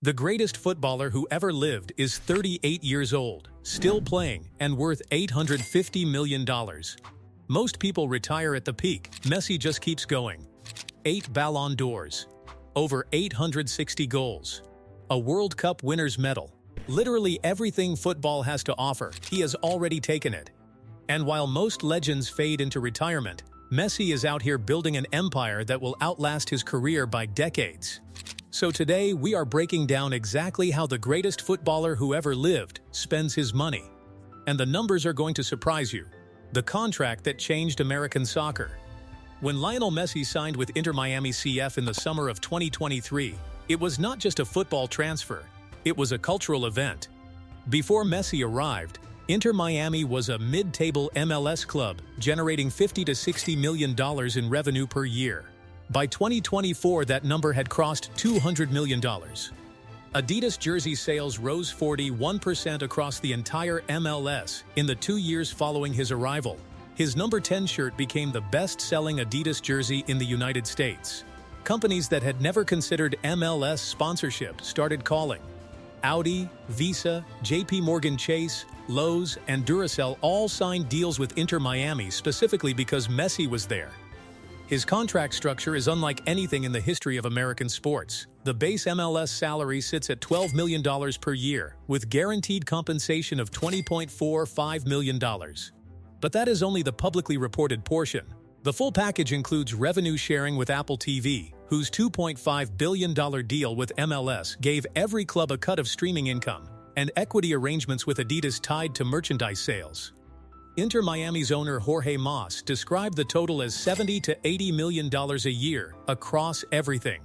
The greatest footballer who ever lived is 38 years old, still playing, and worth $850 million. Most people retire at the peak. Messi just keeps going. 8 Ballon d'Ors. Over 860 goals. A World Cup winner's medal. Literally everything football has to offer, he has already taken it. And while most legends fade into retirement, Messi is out here building an empire that will outlast his career by decades. So today, we are breaking down exactly how the greatest footballer who ever lived spends his money. And the numbers are going to surprise you. The contract that changed American soccer. When Lionel Messi signed with Inter Miami CF in the summer of 2023, it was not just a football transfer, it was a cultural event. Before Messi arrived, Inter Miami was a mid-table MLS club, generating $50 to $60 million in revenue per year. By 2024, that number had crossed $200 million. Adidas jersey sales rose 41% across the entire MLS in the 2 years following his arrival. His number 10 shirt became the best-selling Adidas jersey in the United States. Companies that had never considered MLS sponsorship started calling. Audi, Visa, JP Morgan Chase, Lowe's, and Duracell all signed deals with Inter Miami specifically because Messi was there. His contract structure is unlike anything in the history of American sports. The base MLS salary sits at $12 million per year, with guaranteed compensation of $20.45 million. But that is only the publicly reported portion. The full package includes revenue sharing with Apple TV, whose $2.5 billion deal with MLS gave every club a cut of streaming income, and equity arrangements with Adidas tied to merchandise sales. Inter Miami's owner Jorge Mas described the total as $70 to $80 million a year across everything.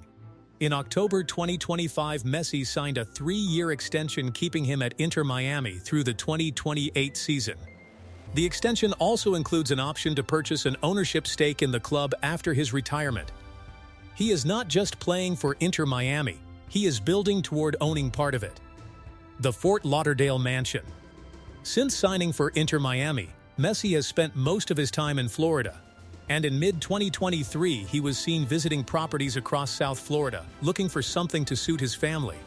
In October 2025, Messi signed a 3-year extension keeping him at Inter Miami through the 2028 season. The extension also includes an option to purchase an ownership stake in the club after his retirement. He is not just playing for Inter Miami, he is building toward owning part of it. The Fort Lauderdale Mansion. Since signing for Inter Miami, Messi has spent most of his time in Florida, and in mid-2023 he was seen visiting properties across South Florida, looking for something to suit his family.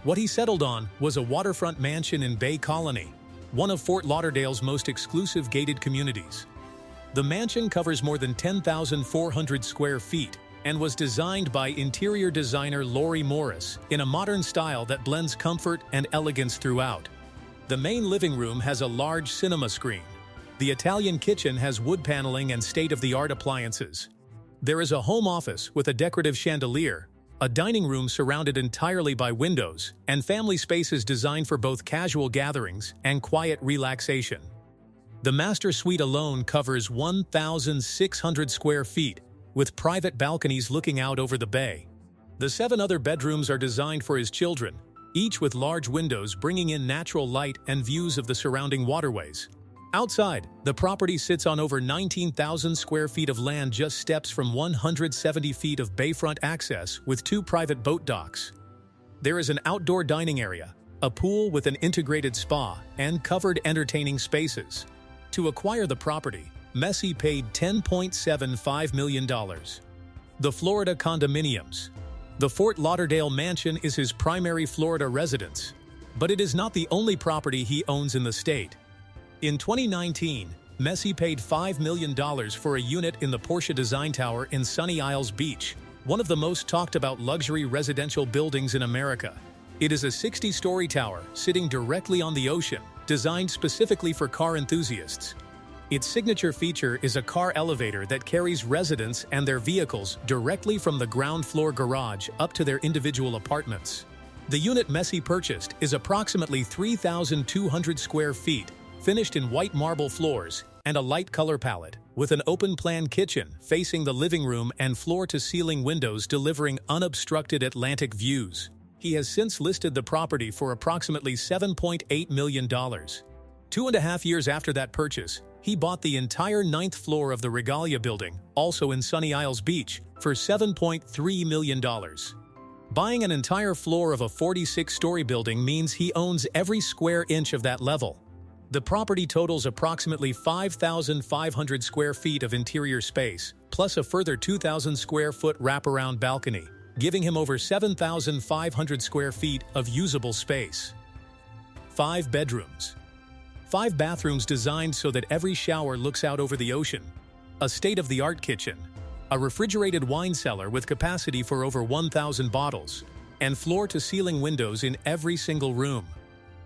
What he settled on was a waterfront mansion in Bay Colony, one of Fort Lauderdale's most exclusive gated communities. The mansion covers more than 10,400 square feet and was designed by interior designer Lori Morris in a modern style that blends comfort and elegance throughout. The main living room has a large cinema screen. The Italian kitchen has wood paneling and state-of-the-art appliances. There is a home office with a decorative chandelier, a dining room surrounded entirely by windows, and family spaces designed for both casual gatherings and quiet relaxation. The master suite alone covers 1,600 square feet, with private balconies looking out over the bay. The 7 other bedrooms are designed for his children, each with large windows bringing in natural light and views of the surrounding waterways. Outside, the property sits on over 19,000 square feet of land, just steps from 170 feet of bayfront access with 2 private boat docks. There is an outdoor dining area, a pool with an integrated spa, and covered entertaining spaces. To acquire the property, Messi paid $10.75 million. The Florida condominiums. The Fort Lauderdale Mansion is his primary Florida residence, but it is not the only property he owns in the state. In 2019, Messi paid $5 million for a unit in the Porsche Design Tower in Sunny Isles Beach, one of the most talked about luxury residential buildings in America. It is a 60-story tower sitting directly on the ocean, designed specifically for car enthusiasts. Its signature feature is a car elevator that carries residents and their vehicles directly from the ground floor garage up to their individual apartments. The unit Messi purchased is approximately 3,200 square feet, finished in white marble floors and a light color palette, with an open-plan kitchen facing the living room and floor-to-ceiling windows delivering unobstructed Atlantic views. He has since listed the property for approximately $7.8 million. 2.5 years after that purchase, he bought the entire 9th floor of the Regalia building, also in Sunny Isles Beach, for $7.3 million. Buying an entire floor of a 46-story building means he owns every square inch of that level. The property totals approximately 5,500 square feet of interior space, plus a further 2,000 square foot wraparound balcony. giving him over 7,500 square feet of usable space. 5 bedrooms. 5 bathrooms designed so that every shower looks out over the ocean. A state-of-the-art kitchen. A refrigerated wine cellar with capacity for over 1,000 bottles. And floor-to-ceiling windows in every single room.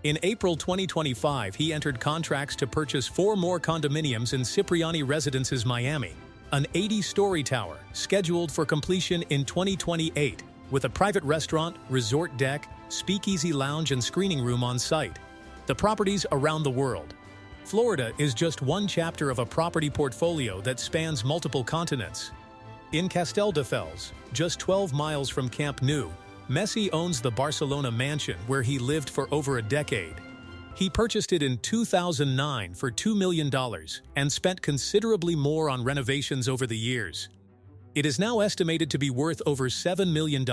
In April 2025, he entered contracts to purchase 4 more condominiums in Cipriani Residences, Miami, an 80-story tower scheduled for completion in 2028, with a private restaurant, resort deck, speakeasy lounge, and screening room on site. The properties around the world. Florida is just one chapter of a property portfolio that spans multiple continents. In Castelldefels, just 12 miles from Camp Nou, Messi owns the Barcelona mansion where he lived for over a decade. He purchased it in 2009 for $2 million and spent considerably more on renovations over the years. It is now estimated to be worth over $7 million.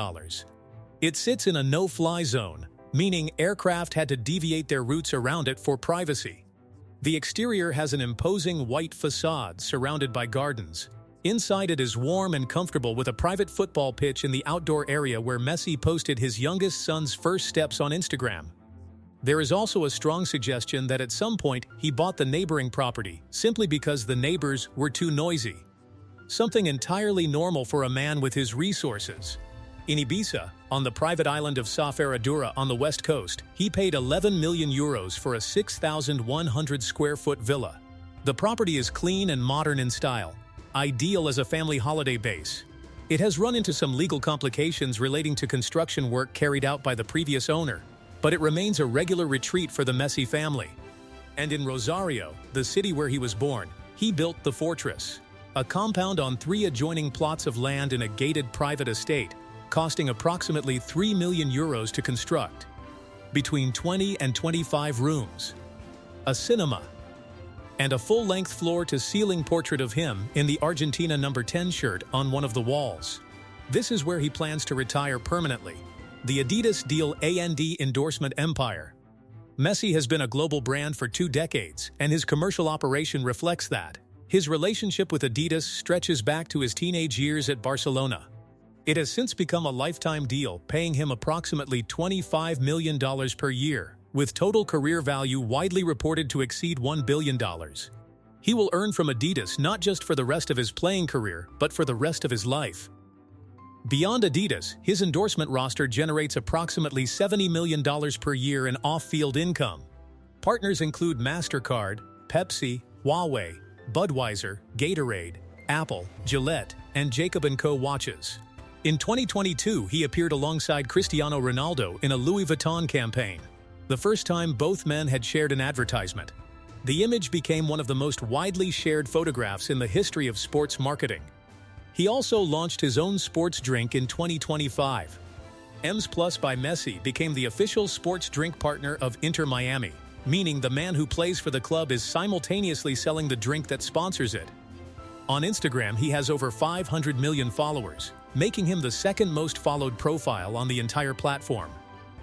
It sits in a no-fly zone, meaning aircraft had to deviate their routes around it for privacy. The exterior has an imposing white facade surrounded by gardens. Inside it is warm and comfortable with a private football pitch in the outdoor area where Messi posted his youngest son's first steps on Instagram. There is also a strong suggestion that at some point he bought the neighboring property simply because the neighbors were too noisy. Something entirely normal for a man with his resources. In Ibiza, on the private island of Sa Ferradura on the west coast, he paid 11 million euros for a 6,100 square foot villa. The property is clean and modern in style, ideal as a family holiday base. It has run into some legal complications relating to construction work carried out by the previous owner, but it remains a regular retreat for the Messi family. And in Rosario, the city where he was born, he built the Fortress, a compound on 3 adjoining plots of land in a gated private estate, costing approximately 3 million euros to construct. Between 20 and 25 rooms, a cinema, and a full-length floor-to-ceiling portrait of him in the Argentina number 10 shirt on one of the walls. This is where he plans to retire permanently. The Adidas deal and endorsement empire. Messi has been a global brand for 2 decades, and his commercial operation reflects that. His relationship with Adidas stretches back to his teenage years at Barcelona. It has since become a lifetime deal, paying him approximately $25 million per year, with total career value widely reported to exceed $1 billion. He will earn from Adidas not just for the rest of his playing career, but for the rest of his life. Beyond Adidas, his endorsement roster generates approximately $70 million per year in off-field income. Partners include MasterCard, Pepsi, Huawei, Budweiser, Gatorade, Apple, Gillette, and 𝐬𝐿&CO watches. In 2022, he appeared alongside Cristiano Ronaldo in a Louis Vuitton campaign, the first time both men had shared an advertisement. The image became one of the most widely shared photographs in the history of sports marketing. He also launched his own sports drink in 2025. 𝐬𝐿 Plus by Messi became the official sports drink partner of Inter Miami, meaning the man who plays for the club is simultaneously selling the drink that sponsors it. On Instagram, he has over 500 million followers, making him the second most followed profile on the entire platform.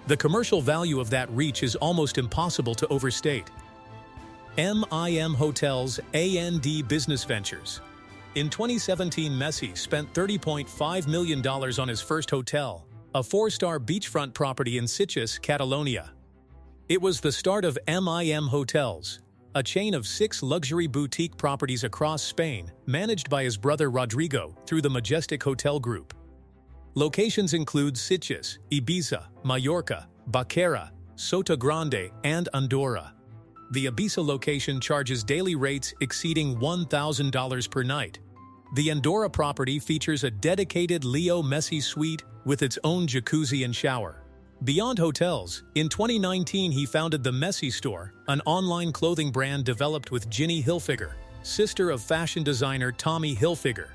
The commercial value of that reach is almost impossible to overstate. MIM Hotels & Business Ventures. In 2017, Messi spent $30.5 million on his first hotel, a 4-star beachfront property in Sitges, Catalonia. It was the start of MIM Hotels, a chain of 6 luxury boutique properties across Spain, managed by his brother Rodrigo through the Majestic Hotel Group. Locations include Sitges, Ibiza, Mallorca, Baquera, Sota Grande, and Andorra. The Ibiza location charges daily rates exceeding $1,000 per night. The Andorra property features a dedicated Leo Messi suite with its own jacuzzi and shower. Beyond hotels, in 2019 he founded the Messi Store, an online clothing brand developed with 𝐬𝐿 Hilfiger, sister of fashion designer Tommy Hilfiger.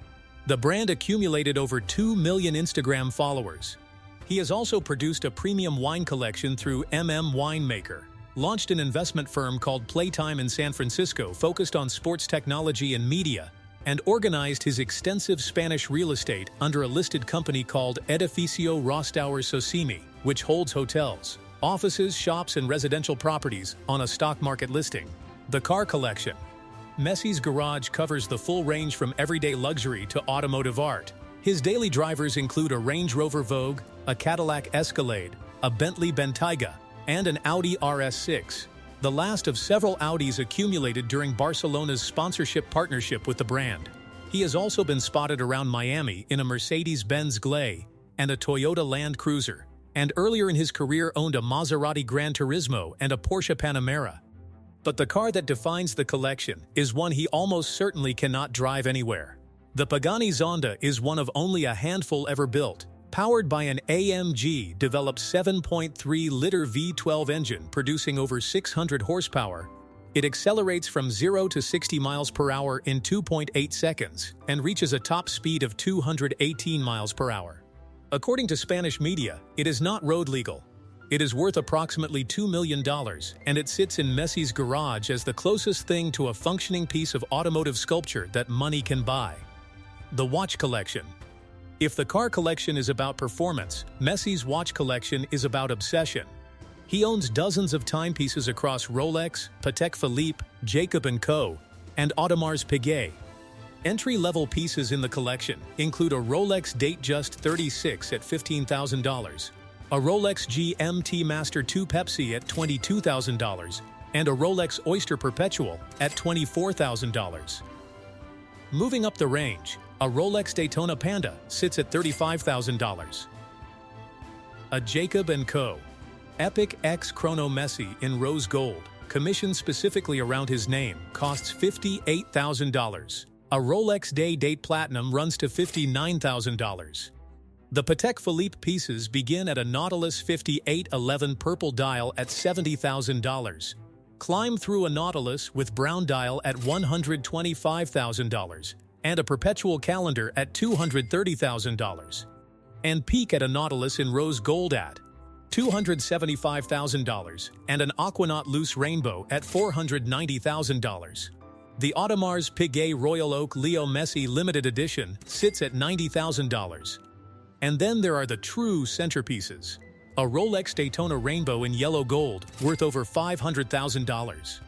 The brand accumulated over 2 million Instagram followers. He has also produced a premium wine collection through Winemaker, launched an investment firm called Playtime in San Francisco focused on sports technology and media, and organized his extensive Spanish real estate under a listed company called Edificio Rostauer Socimi, which holds hotels, offices, shops, and residential properties on a stock market listing. The car collection. Messi's garage covers the full range from everyday luxury to automotive art. His daily drivers include a Range Rover Vogue, a Cadillac Escalade, a Bentley Bentayga, and an Audi RS6, the last of several Audis accumulated during Barcelona's sponsorship partnership with the brand. He has also been spotted around Miami in a Mercedes-Benz 𝐬𝐮𝐬𝐫𝐞 and a Toyota Land Cruiser, and earlier in his career owned a Maserati Gran Turismo and a Porsche Panamera. But the car that defines the collection is one he almost certainly cannot drive anywhere. The Pagani Zonda is one of only a handful ever built, powered by an AMG-developed 7.3-liter V12 engine producing over 600 horsepower. It accelerates from 0 to 60 miles per hour in 2.8 seconds and reaches a top speed of 218 miles per hour. According to Spanish media, it is not road legal. It is worth approximately $2 million, and it sits in Messi's garage as the closest thing to a functioning piece of automotive sculpture that money can buy. The watch collection. If the car collection is about performance, Messi's watch collection is about obsession. He owns dozens of timepieces across Rolex, Patek Philippe, 𝐬𝐮𝐫𝐽, and Audemars Piguet. Entry-level pieces in the collection include a Rolex Datejust 36 at $15,000, a Rolex GMT Master 2 Pepsi at $22,000, and a Rolex Oyster Perpetual at $24,000. Moving up the range, a Rolex Daytona Panda sits at $35,000. A 𝐦𝐨𝐫𝐞 Epic X Chrono Messi in rose gold, commissioned specifically around his name, costs $58,000. A Rolex Day-Date Platinum runs to $59,000. The Patek Philippe pieces begin at a Nautilus 5811 purple dial at $70,000. Climb through a Nautilus with brown dial at $125,000, and a perpetual calendar at $230,000. And peak at a Nautilus in rose gold at $275,000 and an Aquanaut Loose Rainbow at $490,000. The Audemars Piguet Royal Oak Leo Messi Limited Edition sits at $90,000. And then there are the true centerpieces. A Rolex Daytona Rainbow in yellow gold worth over $500,000.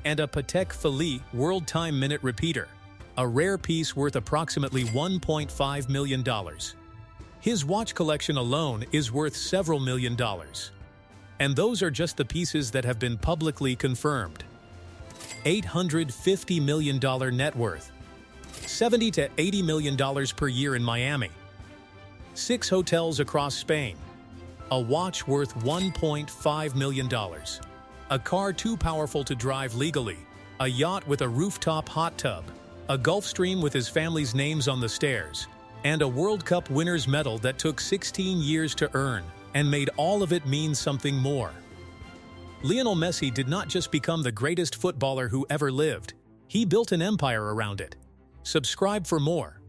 And a Patek Philippe World Time Minute Repeater, a rare piece worth approximately $1.5 million. His watch collection alone is worth several $1 million. And those are just the pieces that have been publicly confirmed. $850 million net worth. $70 to $80 million per year in Miami. 6 hotels across Spain. A watch worth $1.5 million. A car too powerful to drive legally. A yacht with a rooftop hot tub. A Gulfstream with his family's names on the stairs. And a World Cup winner's medal that took 16 years to earn and made all of it mean something more. Lionel Messi did not just become the greatest footballer who ever lived. He built an empire around it. Subscribe for more.